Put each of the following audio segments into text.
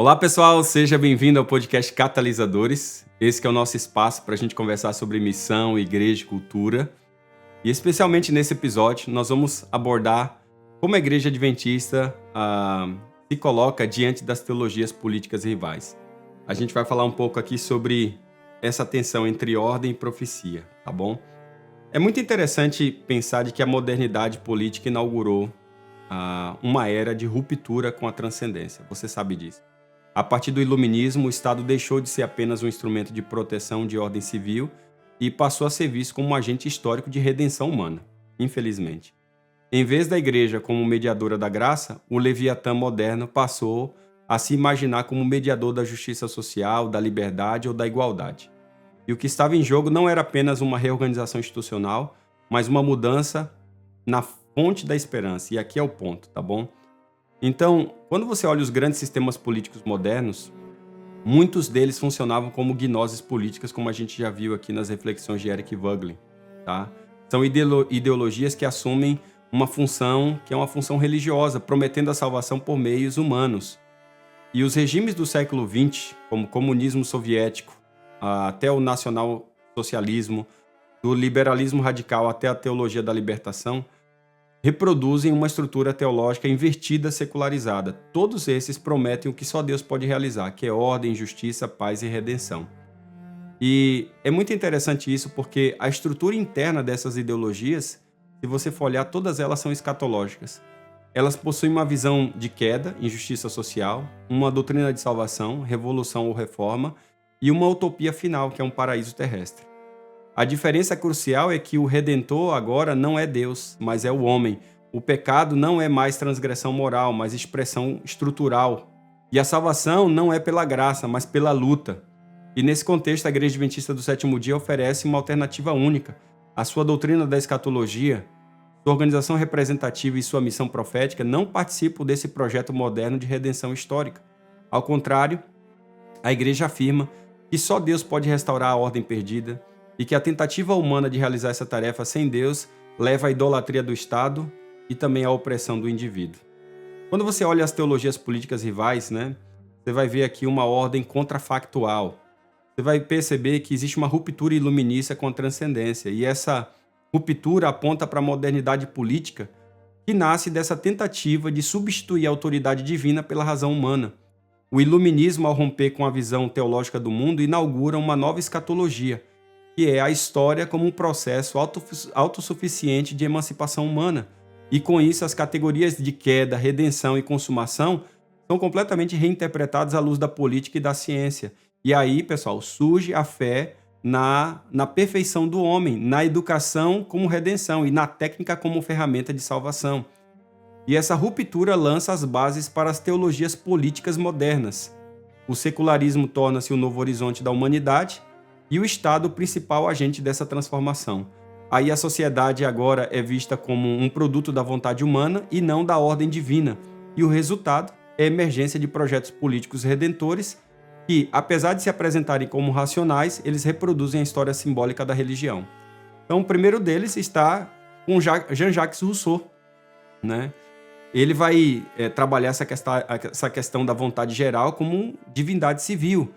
Olá pessoal, seja bem-vindo ao podcast Catalisadores. Esse que é o nosso espaço para a gente conversar sobre missão, igreja e cultura. E especialmente nesse episódio, nós vamos abordar como a igreja adventista se coloca diante das teologias políticas rivais. A gente vai falar um pouco aqui sobre essa tensão entre ordem e profecia, tá bom? É muito interessante pensar de que a modernidade política inaugurou uma era de ruptura com a transcendência. Você sabe disso. A partir do iluminismo, o Estado deixou de ser apenas um instrumento de proteção de ordem civil e passou a ser visto como um agente histórico de redenção humana, infelizmente. Em vez da igreja como mediadora da graça, o Leviatã moderno passou a se imaginar como mediador da justiça social, da liberdade ou da igualdade. E o que estava em jogo não era apenas uma reorganização institucional, mas uma mudança na fonte da esperança. E aqui é o ponto, tá bom? Então, quando você olha os grandes sistemas políticos modernos, muitos deles funcionavam como gnoses políticas, como a gente já viu aqui nas reflexões de Eric Voegelin, tá? São ideologias que assumem uma função que é uma função religiosa, prometendo a salvação por meios humanos. E os regimes do século XX, como o comunismo soviético, até o nacional-socialismo, do liberalismo radical até a teologia da libertação, reproduzem uma estrutura teológica invertida, secularizada. Todos esses prometem o que só Deus pode realizar, que é ordem, justiça, paz e redenção. E é muito interessante isso porque a estrutura interna dessas ideologias, se você for olhar, todas elas são escatológicas. Elas possuem uma visão de queda, injustiça social, uma doutrina de salvação, revolução ou reforma, e uma utopia final, que é um paraíso terrestre. A diferença crucial é que o Redentor agora não é Deus, mas é o homem. O pecado não é mais transgressão moral, mas expressão estrutural. E a salvação não é pela graça, mas pela luta. E nesse contexto, a Igreja Adventista do Sétimo Dia oferece uma alternativa única. A sua doutrina da escatologia, sua organização representativa e sua missão profética não participam desse projeto moderno de redenção histórica. Ao contrário, a Igreja afirma que só Deus pode restaurar a ordem perdida, e que a tentativa humana de realizar essa tarefa sem Deus leva à idolatria do Estado e também à opressão do indivíduo. Quando você olha as teologias políticas rivais, você vai ver aqui uma ordem contrafactual. Você vai perceber que existe uma ruptura iluminista com a transcendência, e essa ruptura aponta para a modernidade política que nasce dessa tentativa de substituir a autoridade divina pela razão humana. O iluminismo, ao romper com a visão teológica do mundo, inaugura uma nova escatologia, que é a história como um processo autossuficiente de emancipação humana. E com isso, as categorias de queda, redenção e consumação são completamente reinterpretadas à luz da política e da ciência. E aí, pessoal, surge a fé na perfeição do homem, na educação como redenção e na técnica como ferramenta de salvação. E essa ruptura lança as bases para as teologias políticas modernas. O secularismo torna-se o novo horizonte da humanidade, e o Estado o principal agente dessa transformação. Aí a sociedade agora é vista como um produto da vontade humana e não da ordem divina. E o resultado é a emergência de projetos políticos redentores que, apesar de se apresentarem como racionais, eles reproduzem a história simbólica da religião. Então, o primeiro deles está com Jean-Jacques Rousseau, Ele vai trabalhar essa questão da vontade geral como divindade civil.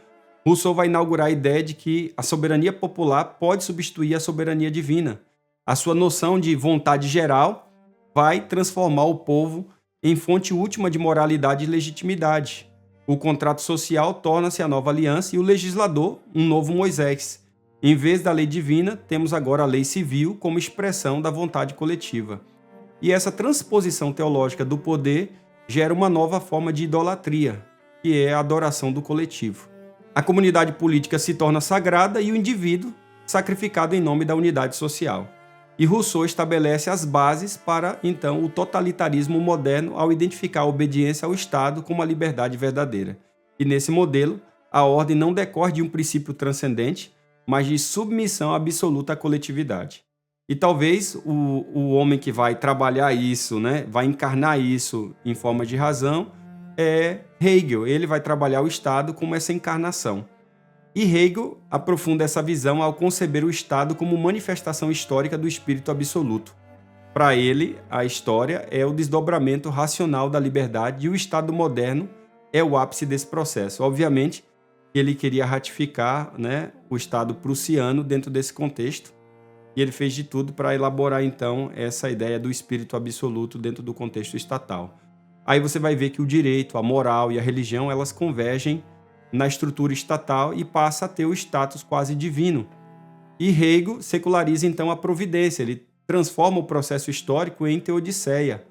Rousseau vai inaugurar a ideia de que a soberania popular pode substituir a soberania divina. A sua noção de vontade geral vai transformar o povo em fonte última de moralidade e legitimidade. O contrato social torna-se a nova aliança e o legislador, um novo Moisés. Em vez da lei divina, temos agora a lei civil como expressão da vontade coletiva. E essa transposição teológica do poder gera uma nova forma de idolatria, que é a adoração do coletivo. A comunidade política se torna sagrada e o indivíduo sacrificado em nome da unidade social. E Rousseau estabelece as bases para, então, o totalitarismo moderno ao identificar a obediência ao Estado como a liberdade verdadeira. E nesse modelo, a ordem não decorre de um princípio transcendente, mas de submissão absoluta à coletividade. E talvez o homem que vai trabalhar isso, vai encarnar isso em forma de razão, é Hegel. Ele vai trabalhar o Estado como essa encarnação. E Hegel aprofunda essa visão ao conceber o Estado como manifestação histórica do espírito absoluto. Para ele, a história é o desdobramento racional da liberdade e o Estado moderno é o ápice desse processo. Obviamente, ele queria ratificar, né, o Estado prussiano dentro desse contexto, e ele fez de tudo para elaborar, então, essa ideia do espírito absoluto dentro do contexto estatal. Aí você vai ver que o direito, a moral e a religião, elas convergem na estrutura estatal e passa a ter o status quase divino. E Hegel seculariza, então, a providência, ele transforma o processo histórico em teodiceia.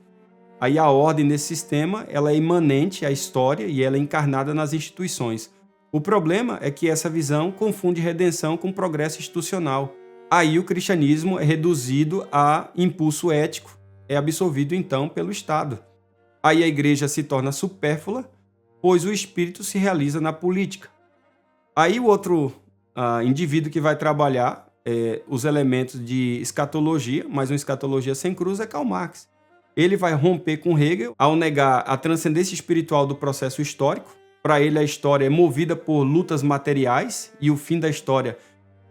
Aí a ordem nesse sistema, ela é imanente à história e ela é encarnada nas instituições. O problema é que essa visão confunde redenção com progresso institucional. Aí o cristianismo é reduzido a impulso ético, é absorvido então pelo Estado. Aí a igreja se torna supérflua, pois o espírito se realiza na política. Aí o outro indivíduo que vai trabalhar os elementos de escatologia, mas uma escatologia sem cruz, é Karl Marx. Ele vai romper com Hegel ao negar a transcendência espiritual do processo histórico. Para ele, a história é movida por lutas materiais e o fim da história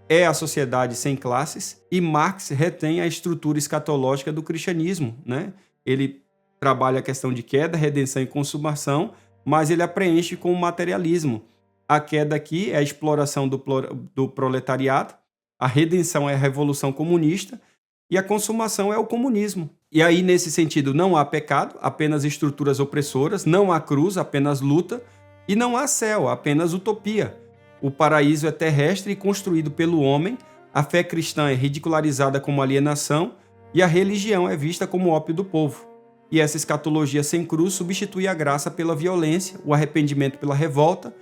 é a sociedade sem classes. E Marx retém a estrutura escatológica do cristianismo, né? Ele trabalha a questão de queda, redenção e consumação, mas ele a preenche com o materialismo. A queda aqui é a exploração do proletariado, a redenção é a revolução comunista e a consumação é o comunismo. E aí, nesse sentido, não há pecado, apenas estruturas opressoras, não há cruz, apenas luta, e não há céu, apenas utopia. O paraíso é terrestre e construído pelo homem, a fé cristã é ridicularizada como alienação e a religião é vista como ópio do povo. E essa escatologia sem cruz substitui a graça pela violência, o arrependimento pela revolta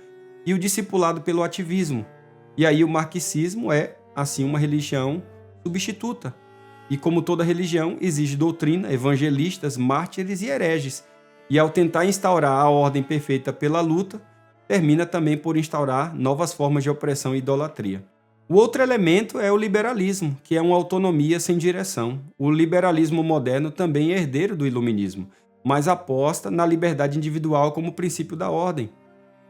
e o discipulado pelo ativismo. E aí o marxismo é, assim, uma religião substituta. E como toda religião, exige doutrina, evangelistas, mártires e hereges. E ao tentar instaurar a ordem perfeita pela luta, termina também por instaurar novas formas de opressão e idolatria. O outro elemento é o liberalismo, que é uma autonomia sem direção. O liberalismo moderno também é herdeiro do iluminismo, mas aposta na liberdade individual como princípio da ordem.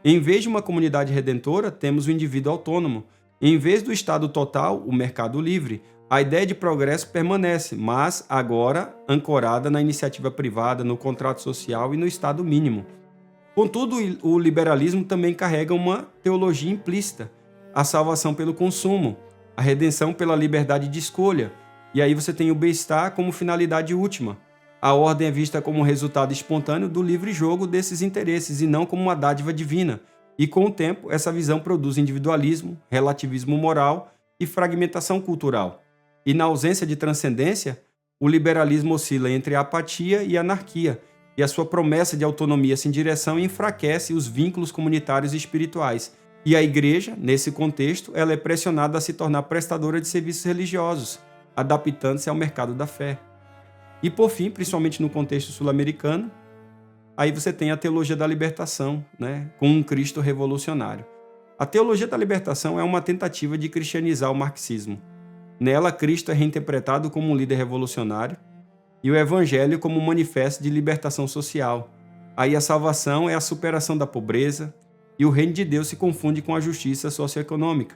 Em vez de uma comunidade redentora, temos o indivíduo autônomo. Em vez do Estado total, o mercado livre. A ideia de progresso permanece, mas agora ancorada na iniciativa privada, no contrato social e no Estado mínimo. Contudo, o liberalismo também carrega uma teologia implícita, a salvação pelo consumo, a redenção pela liberdade de escolha, e aí você tem o bem-estar como finalidade última. A ordem é vista como resultado espontâneo do livre jogo desses interesses e não como uma dádiva divina. E com o tempo, essa visão produz individualismo, relativismo moral e fragmentação cultural. E na ausência de transcendência, o liberalismo oscila entre a apatia e a anarquia, e a sua promessa de autonomia sem direção enfraquece os vínculos comunitários e espirituais. E a igreja, nesse contexto, ela é pressionada a se tornar prestadora de serviços religiosos, adaptando-se ao mercado da fé. E por fim, principalmente no contexto sul-americano, aí você tem a teologia da libertação, né, com um Cristo revolucionário. A teologia da libertação é uma tentativa de cristianizar o marxismo. Nela, Cristo é reinterpretado como um líder revolucionário e o Evangelho como um manifesto de libertação social. Aí a salvação é a superação da pobreza e o reino de Deus se confunde com a justiça socioeconômica.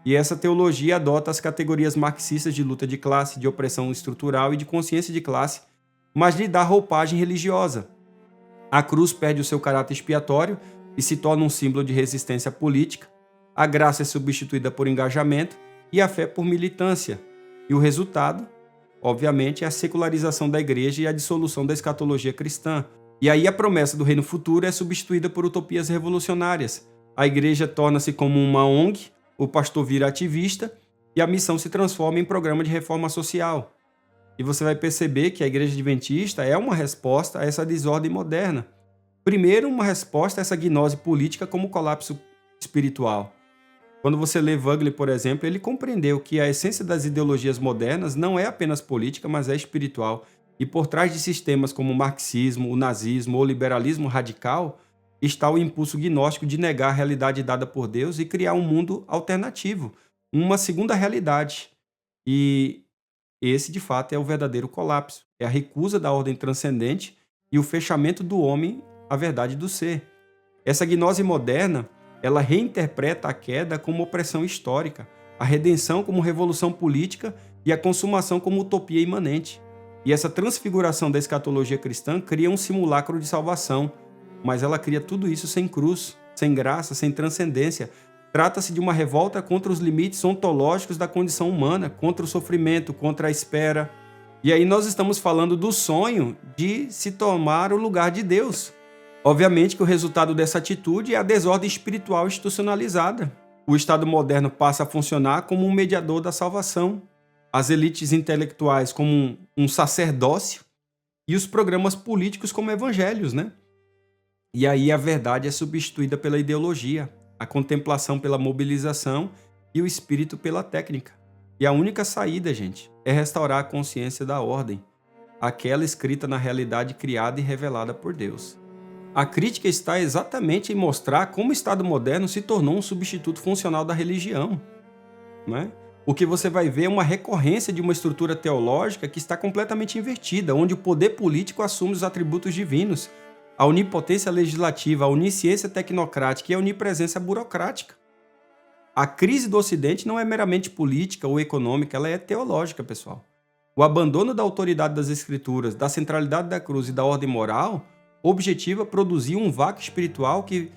E essa teologia adota as categorias marxistas de luta de classe, de opressão estrutural e de consciência de classe, mas lhe dá roupagem religiosa. A cruz perde o seu caráter expiatório e se torna um símbolo de resistência política, a graça é substituída por engajamento e a fé por militância. E o resultado, obviamente, é a secularização da igreja e a dissolução da escatologia cristã. E aí a promessa do reino futuro é substituída por utopias revolucionárias. A igreja torna-se como uma ONG, o pastor vira ativista e a missão se transforma em programa de reforma social. E você vai perceber que a igreja adventista é uma resposta a essa desordem moderna. Primeiro, uma resposta a essa gnose política como colapso espiritual. Quando você lê Wagner, por exemplo, ele compreendeu que a essência das ideologias modernas não é apenas política, mas é espiritual. E por trás de sistemas como o marxismo, o nazismo ou o liberalismo radical, está o impulso gnóstico de negar a realidade dada por Deus e criar um mundo alternativo, uma segunda realidade. E esse, de fato, é o verdadeiro colapso. É a recusa da ordem transcendente e o fechamento do homem à verdade do ser. Essa gnose moderna, ela reinterpreta a queda como opressão histórica, a redenção como revolução política e a consumação como utopia imanente. E essa transfiguração da escatologia cristã cria um simulacro de salvação, mas ela cria tudo isso sem cruz, sem graça, sem transcendência. Trata-se de uma revolta contra os limites ontológicos da condição humana, contra o sofrimento, contra a espera. E aí nós estamos falando do sonho de se tomar o lugar de Deus. Obviamente que o resultado dessa atitude é a desordem espiritual institucionalizada. O Estado moderno passa a funcionar como um mediador da salvação, as elites intelectuais como um sacerdócio e os programas políticos como evangelhos, né? E aí a verdade é substituída pela ideologia, a contemplação pela mobilização e o espírito pela técnica. E a única saída, gente, é restaurar a consciência da ordem, aquela escrita na realidade criada e revelada por Deus. A crítica está exatamente em mostrar como o Estado moderno se tornou um substituto funcional da religião, né? O que você vai ver é uma recorrência de uma estrutura teológica que está completamente invertida, onde o poder político assume os atributos divinos, a onipotência legislativa, a onisciência tecnocrática e a onipresença burocrática. A crise do Ocidente não é meramente política ou econômica, ela é teológica, pessoal. O abandono da autoridade das Escrituras, da centralidade da cruz e da ordem moral objetiva produzir um vácuo espiritual que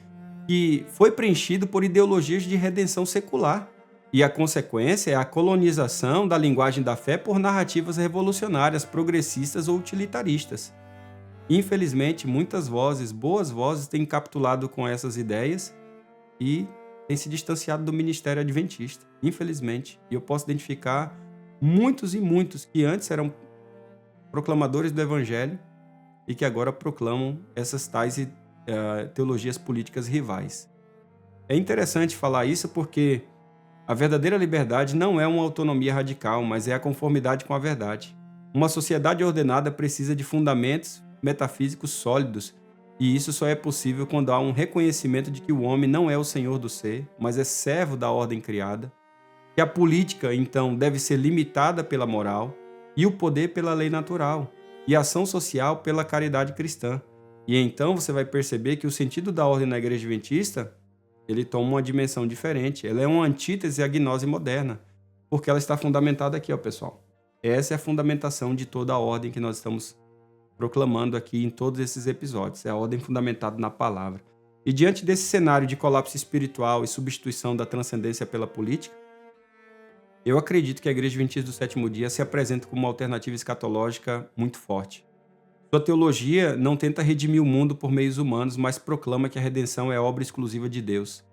foi preenchido por ideologias de redenção secular. E a consequência é a colonização da linguagem da fé por narrativas revolucionárias, progressistas ou utilitaristas. Infelizmente, muitas vozes, boas vozes, têm capitulado com essas ideias e têm se distanciado do ministério adventista. Infelizmente. E eu posso identificar muitos e muitos que antes eram proclamadores do evangelho e que agora proclamam essas tais teologias políticas rivais. É interessante falar isso porque a verdadeira liberdade não é uma autonomia radical, mas é a conformidade com a verdade. Uma sociedade ordenada precisa de fundamentos metafísicos sólidos, e isso só é possível quando há um reconhecimento de que o homem não é o senhor do ser, mas é servo da ordem criada, que a política, então, deve ser limitada pela moral, e o poder pela lei natural, e a ação social pela caridade cristã. E então você vai perceber que o sentido da ordem na Igreja Adventista ele toma uma dimensão diferente. Ela é uma antítese à gnose moderna, porque ela está fundamentada aqui, ó, pessoal. Essa é a fundamentação de toda a ordem que nós estamos proclamando aqui em todos esses episódios. É a ordem fundamentada na palavra. E diante desse cenário de colapso espiritual e substituição da transcendência pela política, eu acredito que a Igreja Adventista do Sétimo Dia se apresenta como uma alternativa escatológica muito forte. Sua teologia não tenta redimir o mundo por meios humanos, mas proclama que a redenção é obra exclusiva de Deus.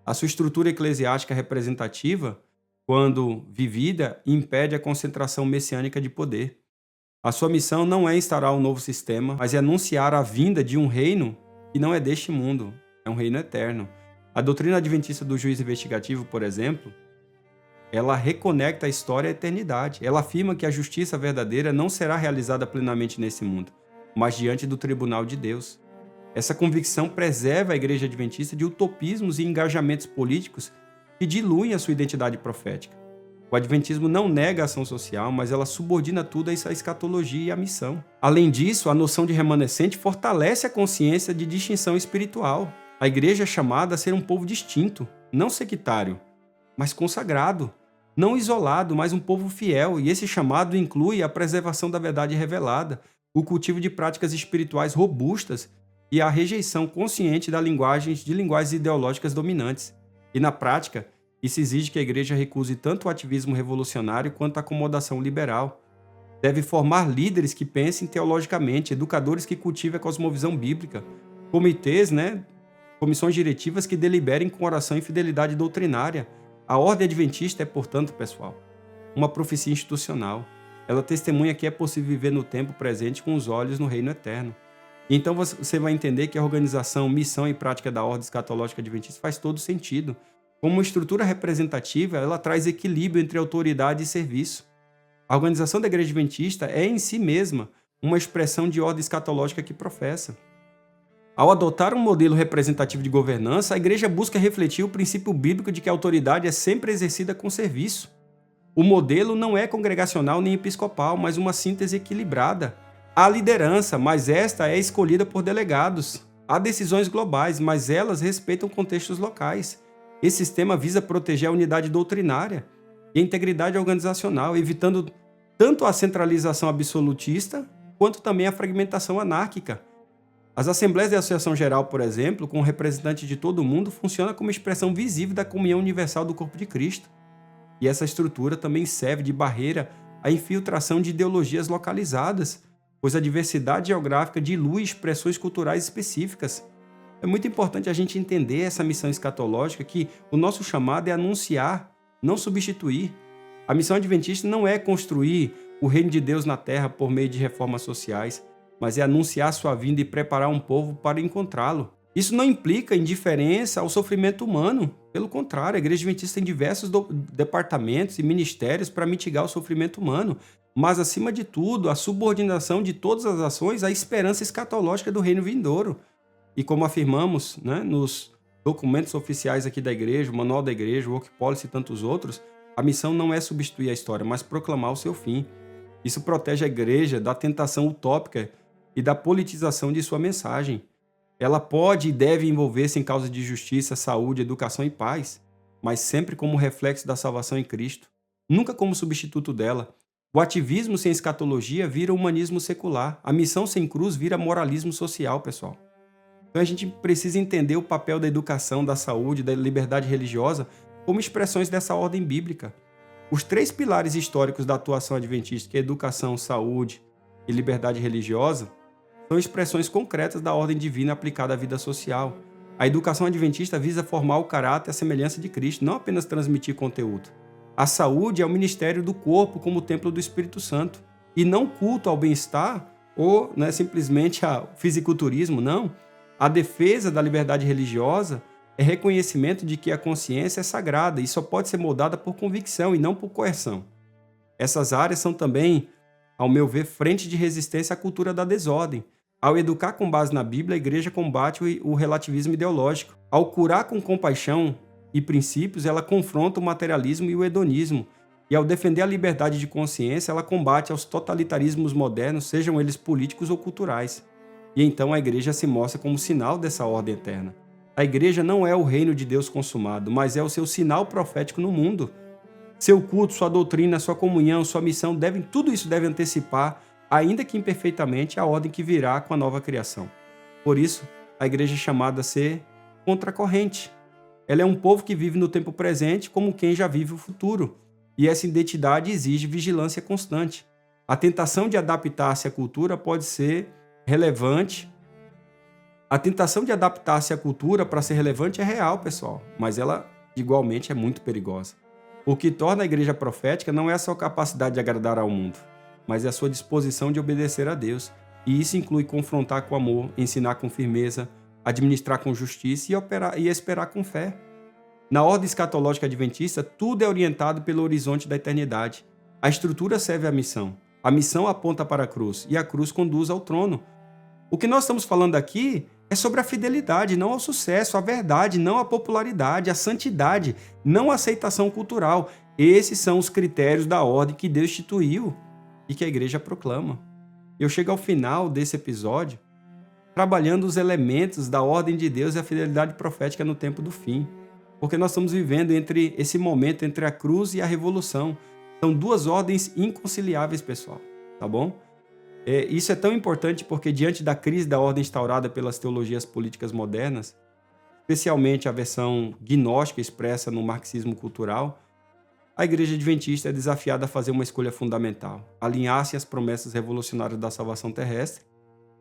A sua estrutura eclesiástica representativa, quando vivida, impede a concentração messiânica de poder. A sua missão não é instaurar um novo sistema, mas é anunciar a vinda de um reino que não é deste mundo, é um reino eterno. A doutrina adventista do juízo investigativo, por exemplo, ela reconecta a história à eternidade. Ela afirma que a justiça verdadeira não será realizada plenamente nesse mundo, mas diante do tribunal de Deus. Essa convicção preserva a Igreja Adventista de utopismos e engajamentos políticos que diluem a sua identidade profética. O Adventismo não nega a ação social, mas ela subordina tudo a essa escatologia e a missão. Além disso, a noção de remanescente fortalece a consciência de distinção espiritual. A Igreja é chamada a ser um povo distinto, não sectário, mas consagrado. Não isolado, mas um povo fiel, e esse chamado inclui a preservação da verdade revelada, o cultivo de práticas espirituais robustas e a rejeição consciente de linguagens ideológicas dominantes. E na prática, isso exige que a Igreja recuse tanto o ativismo revolucionário quanto a acomodação liberal. Deve formar líderes que pensem teologicamente, educadores que cultivem a cosmovisão bíblica, comitês, comissões diretivas que deliberem com oração e fidelidade doutrinária. A ordem adventista é, portanto, pessoal, uma profecia institucional. Ela testemunha que é possível viver no tempo presente com os olhos no reino eterno. E então você vai entender que a organização, missão e prática da ordem escatológica adventista faz todo sentido. Como uma estrutura representativa, ela traz equilíbrio entre autoridade e serviço. A organização da Igreja Adventista é em si mesma uma expressão de ordem escatológica que professa. Ao adotar um modelo representativo de governança, a Igreja busca refletir o princípio bíblico de que a autoridade é sempre exercida com serviço. O modelo não é congregacional nem episcopal, mas uma síntese equilibrada. Há liderança, mas esta é escolhida por delegados. Há decisões globais, mas elas respeitam contextos locais. Esse sistema visa proteger a unidade doutrinária e a integridade organizacional, evitando tanto a centralização absolutista quanto também a fragmentação anárquica. As Assembleias de Associação Geral, por exemplo, com representantes de todo mundo, funciona como expressão visível da comunhão universal do corpo de Cristo. E essa estrutura também serve de barreira à infiltração de ideologias localizadas, pois a diversidade geográfica dilui expressões culturais específicas. É muito importante a gente entender essa missão escatológica, que o nosso chamado é anunciar, não substituir. A missão adventista não é construir o reino de Deus na terra por meio de reformas sociais, mas é anunciar sua vinda e preparar um povo para encontrá-lo. Isso não implica indiferença ao sofrimento humano. Pelo contrário, a Igreja Adventista tem diversos departamentos e ministérios para mitigar o sofrimento humano, mas, acima de tudo, a subordinação de todas as ações à esperança escatológica do reino vindouro. E como afirmamos, nos documentos oficiais aqui da Igreja, o Manual da Igreja, o Work Policy e tantos outros, a missão não é substituir a história, mas proclamar o seu fim. Isso protege a Igreja da tentação utópica e da politização de sua mensagem. Ela pode e deve envolver-se em causas de justiça, saúde, educação e paz, mas sempre como reflexo da salvação em Cristo, nunca como substituto dela. O ativismo sem escatologia vira humanismo secular. A missão sem cruz vira moralismo social, pessoal. Então a gente precisa entender o papel da educação, da saúde, da liberdade religiosa como expressões dessa ordem bíblica. Os 3 pilares históricos da atuação adventista, que é educação, saúde e liberdade religiosa, são expressões concretas da ordem divina aplicada à vida social. A educação adventista visa formar o caráter e a semelhança de Cristo, não apenas transmitir conteúdo. A saúde é o ministério do corpo como templo do Espírito Santo, e não culto ao bem-estar ou não é simplesmente ao fisiculturismo, não. A defesa da liberdade religiosa é reconhecimento de que a consciência é sagrada e só pode ser moldada por convicção e não por coerção. Essas áreas são também, ao meu ver, frente de resistência à cultura da desordem. Ao educar com base na Bíblia, a Igreja combate o relativismo ideológico. Ao curar com compaixão e princípios, ela confronta o materialismo e o hedonismo. E ao defender a liberdade de consciência, ela combate aos totalitarismos modernos, sejam eles políticos ou culturais. E então a Igreja se mostra como sinal dessa ordem eterna. A Igreja não é o reino de Deus consumado, mas é o seu sinal profético no mundo. Seu culto, sua doutrina, sua comunhão, sua missão, tudo isso deve antecipar, ainda que imperfeitamente, a ordem que virá com a nova criação. Por isso, a Igreja é chamada a ser contracorrente. Ela é um povo que vive no tempo presente como quem já vive o futuro. E essa identidade exige vigilância constante. A tentação de adaptar-se à cultura pode ser relevante. A tentação de adaptar-se à cultura para ser relevante é real, pessoal, mas ela igualmente é muito perigosa. O que torna a Igreja profética não é a sua capacidade de agradar ao mundo, mas é a sua disposição de obedecer a Deus. E isso inclui confrontar com amor, ensinar com firmeza, administrar com justiça e esperar com fé. Na ordem escatológica adventista, tudo é orientado pelo horizonte da eternidade. A estrutura serve à missão. A missão aponta para a cruz e a cruz conduz ao trono. O que nós estamos falando aqui é sobre a fidelidade, não ao sucesso, a verdade, não a popularidade, a santidade, não a aceitação cultural. Esses são os critérios da ordem que Deus instituiu e que a Igreja proclama. Eu chego ao final desse episódio trabalhando os elementos da ordem de Deus e a fidelidade profética no tempo do fim. Porque nós estamos vivendo esse momento entre a cruz e a revolução. São 2 ordens inconciliáveis, pessoal, tá bom? Isso é tão importante porque diante da crise da ordem instaurada pelas teologias políticas modernas, especialmente a versão gnóstica expressa no marxismo cultural, a Igreja Adventista é desafiada a fazer uma escolha fundamental: alinhar-se às promessas revolucionárias da salvação terrestre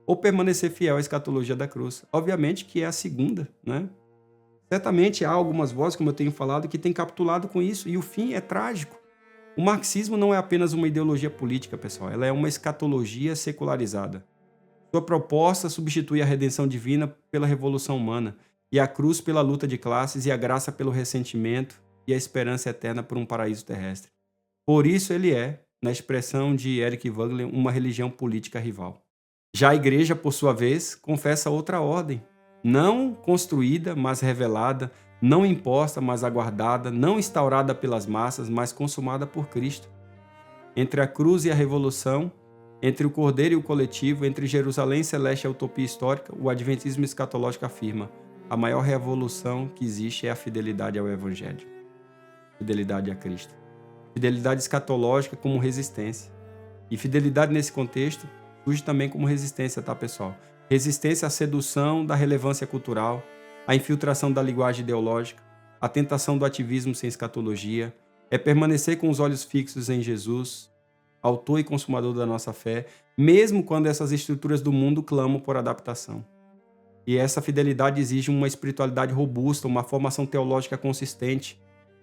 ou permanecer fiel à escatologia da cruz. Obviamente que é a segunda, né? Certamente há algumas vozes, como eu tenho falado, que têm capitulado com isso, e o fim é trágico. O marxismo não é apenas uma ideologia política, pessoal, ela é uma escatologia secularizada. Sua proposta substitui a redenção divina pela revolução humana, e a cruz pela luta de classes, e a graça pelo ressentimento, e a esperança eterna por um paraíso terrestre. Por isso ele é, na expressão de Eric Wagner, uma religião política rival. Já a Igreja, por sua vez, confessa outra ordem, não construída, mas revelada, não imposta, mas aguardada, não instaurada pelas massas, mas consumada por Cristo. Entre a cruz e a revolução, entre o Cordeiro e o coletivo, entre Jerusalém celeste e a utopia histórica, o adventismo escatológico afirma: a maior revolução que existe é a fidelidade ao Evangelho. Fidelidade a Cristo. Fidelidade escatológica como resistência. E fidelidade nesse contexto surge também como resistência, tá, pessoal? resistência à sedução da relevância cultural, à infiltração da linguagem ideológica, à tentação do ativismo sem escatologia, é permanecer com os olhos fixos em Jesus, autor e consumador da nossa fé, mesmo quando essas estruturas do mundo clamam por adaptação. E essa fidelidade exige uma espiritualidade robusta, uma formação teológica consistente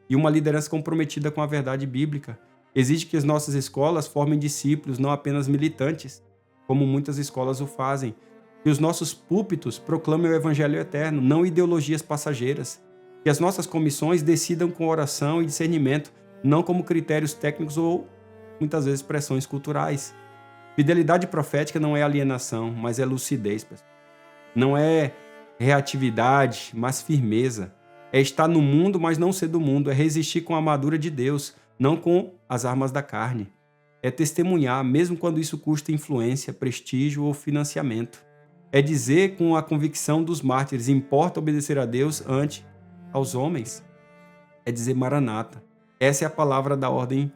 e uma liderança comprometida com a verdade bíblica. Exige que as nossas escolas formem discípulos, não apenas militantes, como muitas escolas o fazem. Que os nossos púlpitos proclamem o evangelho eterno, não ideologias passageiras. Que as nossas comissões decidam com oração e discernimento, não como critérios técnicos ou, muitas vezes, pressões culturais. Fidelidade profética não é alienação, mas é lucidez, pessoal. Não é reatividade, mas firmeza. É estar no mundo, mas não ser do mundo. É resistir com a armadura de Deus, não com as armas da carne. É testemunhar, mesmo quando isso custa influência, prestígio ou financiamento. É dizer com a convicção dos mártires, importa obedecer a Deus ante aos homens. É dizer Maranata. Essa é a palavra da ordem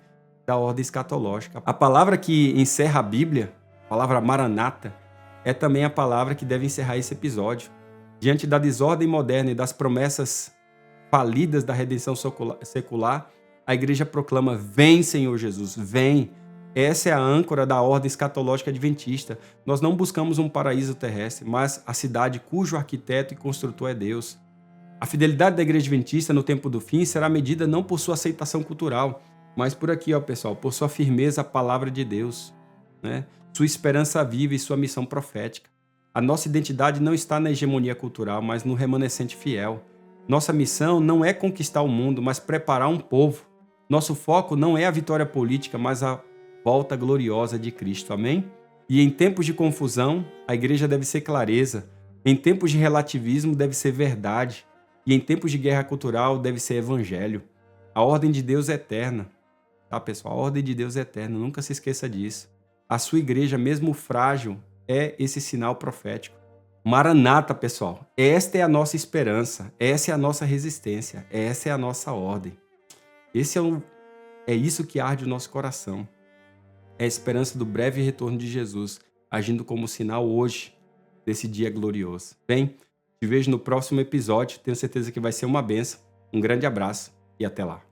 escatológica. A palavra que encerra a Bíblia, a palavra Maranata, é também a palavra que deve encerrar esse episódio. Diante da desordem moderna e das promessas falidas da redenção secular, a igreja proclama: vem, Senhor Jesus, vem. Essa é a âncora da ordem escatológica adventista. Nós não buscamos um paraíso terrestre, mas a cidade cujo arquiteto e construtor é Deus. A fidelidade da igreja adventista no tempo do fim será medida não por sua aceitação cultural, mas por aqui, pessoal, por sua firmeza à palavra de Deus, né? Sua esperança viva e sua missão profética. A nossa identidade não está na hegemonia cultural, mas no remanescente fiel. Nossa missão não é conquistar o mundo, mas preparar um povo. Nosso foco não é a vitória política, mas a volta gloriosa de Cristo. Amém? E em tempos de confusão, a igreja deve ser clareza. Em tempos de relativismo, deve ser verdade. E em tempos de guerra cultural, deve ser evangelho. A ordem de Deus é eterna. Tá, pessoal? A ordem de Deus é eterna. Nunca se esqueça disso. A sua igreja, mesmo frágil, é esse sinal profético. Maranata, pessoal. Esta é a nossa esperança. Essa é a nossa resistência. Essa é a nossa ordem. É isso que arde o nosso coração. É a esperança do breve retorno de Jesus, agindo como sinal hoje desse dia glorioso. Bem, te vejo no próximo episódio. Tenho certeza que vai ser uma bênção. Um grande abraço e até lá.